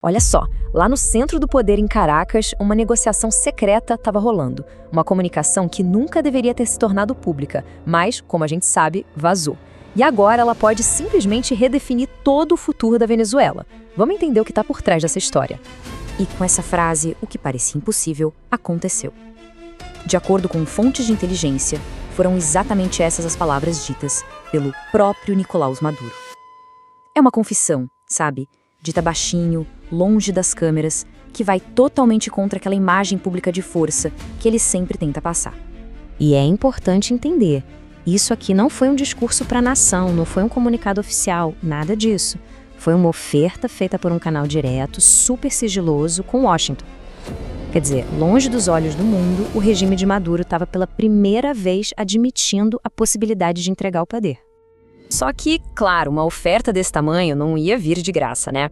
Olha só, lá no centro do poder em Caracas, uma negociação secreta estava rolando. Uma comunicação que nunca deveria ter se tornado pública, mas, como a gente sabe, vazou. E agora ela pode simplesmente redefinir todo o futuro da Venezuela. Vamos entender o que está por trás dessa história. E com essa frase, o que parecia impossível, aconteceu. De acordo com fontes de inteligência, foram exatamente essas as palavras ditas pelo próprio Nicolás Maduro. É uma confissão, sabe? Dita baixinho, longe das câmeras, que vai totalmente contra aquela imagem pública de força que ele sempre tenta passar. E é importante entender, isso aqui não foi um discurso para a nação, não foi um comunicado oficial, nada disso. Foi uma oferta feita por um canal direto, super sigiloso, com Washington. Quer dizer, longe dos olhos do mundo, o regime de Maduro estava pela primeira vez admitindo a possibilidade de entregar o poder. Só que, claro, uma oferta desse tamanho não ia vir de graça, né?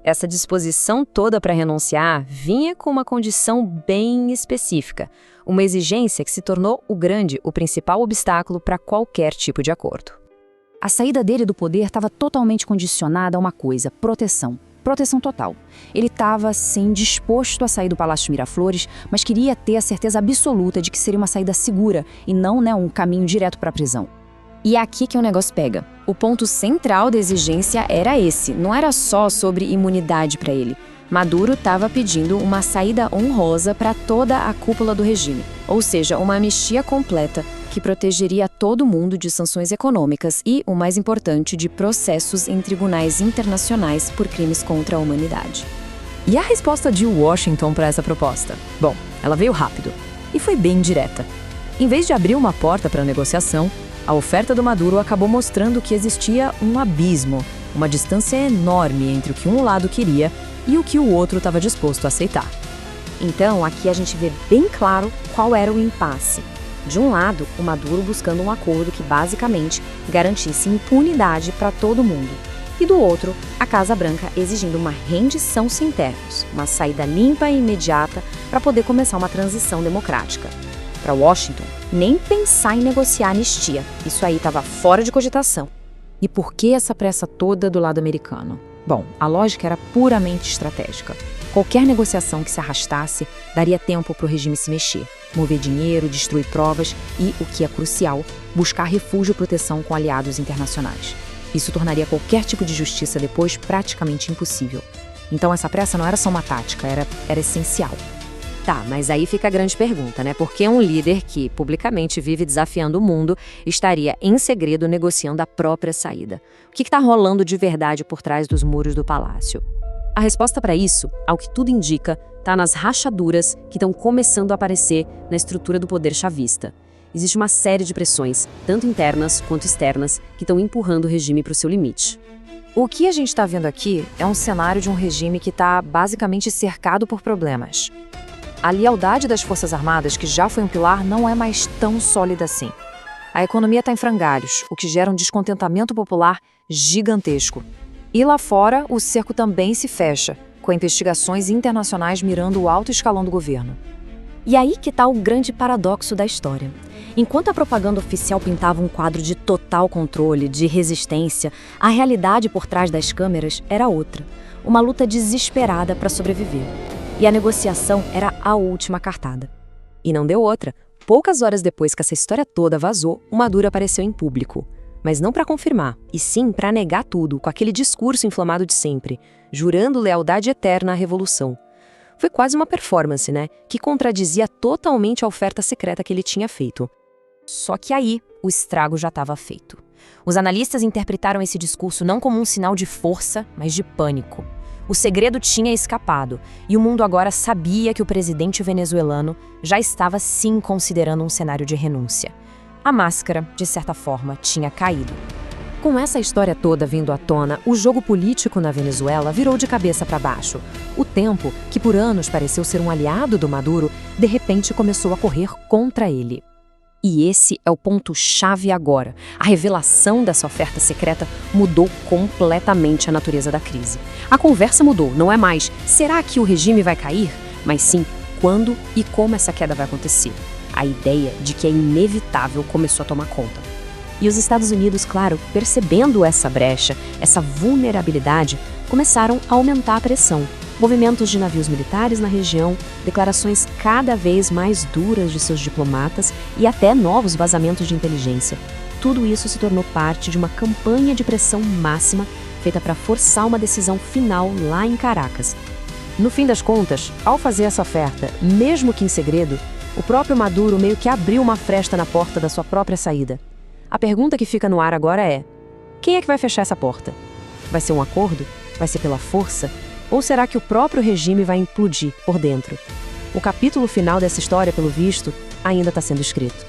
Essa disposição toda para renunciar vinha com uma condição bem específica, uma exigência que se tornou o principal obstáculo para qualquer tipo de acordo. A saída dele do poder estava totalmente condicionada a uma coisa: proteção. Proteção total. Ele estava, sim, disposto a sair do Palácio Miraflores, mas queria ter a certeza absoluta de que seria uma saída segura e não, um caminho direto para a prisão. E é aqui que o negócio pega. O ponto central da exigência era esse, não era só sobre imunidade para ele. Maduro estava pedindo uma saída honrosa para toda a cúpula do regime, ou seja, uma anistia completa que protegeria todo mundo de sanções econômicas e, o mais importante, de processos em tribunais internacionais por crimes contra a humanidade. E a resposta de Washington para essa proposta? Bom, ela veio rápido e foi bem direta. Em vez de abrir uma porta para a negociação, a oferta do Maduro acabou mostrando que existia um abismo, uma distância enorme entre o que um lado queria e o que o outro estava disposto a aceitar. Então, aqui a gente vê bem claro qual era o impasse. De um lado, o Maduro buscando um acordo que basicamente garantisse impunidade para todo mundo. E do outro, a Casa Branca exigindo uma rendição sem termos, uma saída limpa e imediata para poder começar uma transição democrática. Para Washington, nem pensar em negociar anistia. Isso aí estava fora de cogitação. E por que essa pressa toda do lado americano? Bom, a lógica era puramente estratégica. Qualquer negociação que se arrastasse daria tempo para o regime se mexer, mover dinheiro, destruir provas e, o que é crucial, buscar refúgio e proteção com aliados internacionais. Isso tornaria qualquer tipo de justiça depois praticamente impossível. Então essa pressa não era só uma tática, era essencial. Tá, mas aí fica a grande pergunta, né? Por que um líder que publicamente vive desafiando o mundo estaria em segredo negociando a própria saída? O que está rolando de verdade por trás dos muros do palácio? A resposta para isso, ao que tudo indica, está nas rachaduras que estão começando a aparecer na estrutura do poder chavista. Existe uma série de pressões, tanto internas quanto externas, que estão empurrando o regime para o seu limite. O que a gente está vendo aqui é um cenário de um regime que está basicamente cercado por problemas. A lealdade das Forças Armadas, que já foi um pilar, não é mais tão sólida assim. A economia está em frangalhos, o que gera um descontentamento popular gigantesco. E lá fora, o cerco também se fecha, com investigações internacionais mirando o alto escalão do governo. E aí que está o grande paradoxo da história. Enquanto a propaganda oficial pintava um quadro de total controle, de resistência, a realidade por trás das câmeras era outra. Uma luta desesperada para sobreviver. E a negociação era a última cartada. E não deu outra. Poucas horas depois que essa história toda vazou, o Maduro apareceu em público. Mas não para confirmar, e sim para negar tudo, com aquele discurso inflamado de sempre, jurando lealdade eterna à revolução. Foi quase uma performance, né? Que contradizia totalmente a oferta secreta que ele tinha feito. Só que aí, o estrago já estava feito. Os analistas interpretaram esse discurso não como um sinal de força, mas de pânico. O segredo tinha escapado, e o mundo agora sabia que o presidente venezuelano já estava sim considerando um cenário de renúncia. A máscara, de certa forma, tinha caído. Com essa história toda vindo à tona, o jogo político na Venezuela virou de cabeça para baixo. O tempo, que por anos pareceu ser um aliado do Maduro, de repente começou a correr contra ele. E esse é o ponto-chave agora. A revelação dessa oferta secreta mudou completamente a natureza da crise. A conversa mudou, não é mais será que o regime vai cair? Mas sim, quando e como essa queda vai acontecer. A ideia de que é inevitável começou a tomar conta. E os Estados Unidos, claro, percebendo essa brecha, essa vulnerabilidade, começaram a aumentar a pressão. Movimentos de navios militares na região, declarações cada vez mais duras de seus diplomatas e até novos vazamentos de inteligência. Tudo isso se tornou parte de uma campanha de pressão máxima feita para forçar uma decisão final lá em Caracas. No fim das contas, ao fazer essa oferta, mesmo que em segredo, o próprio Maduro meio que abriu uma fresta na porta da sua própria saída. A pergunta que fica no ar agora é: quem é que vai fechar essa porta? Vai ser um acordo? Vai ser pela força? Ou será que o próprio regime vai implodir por dentro? O capítulo final dessa história, pelo visto, ainda está sendo escrito.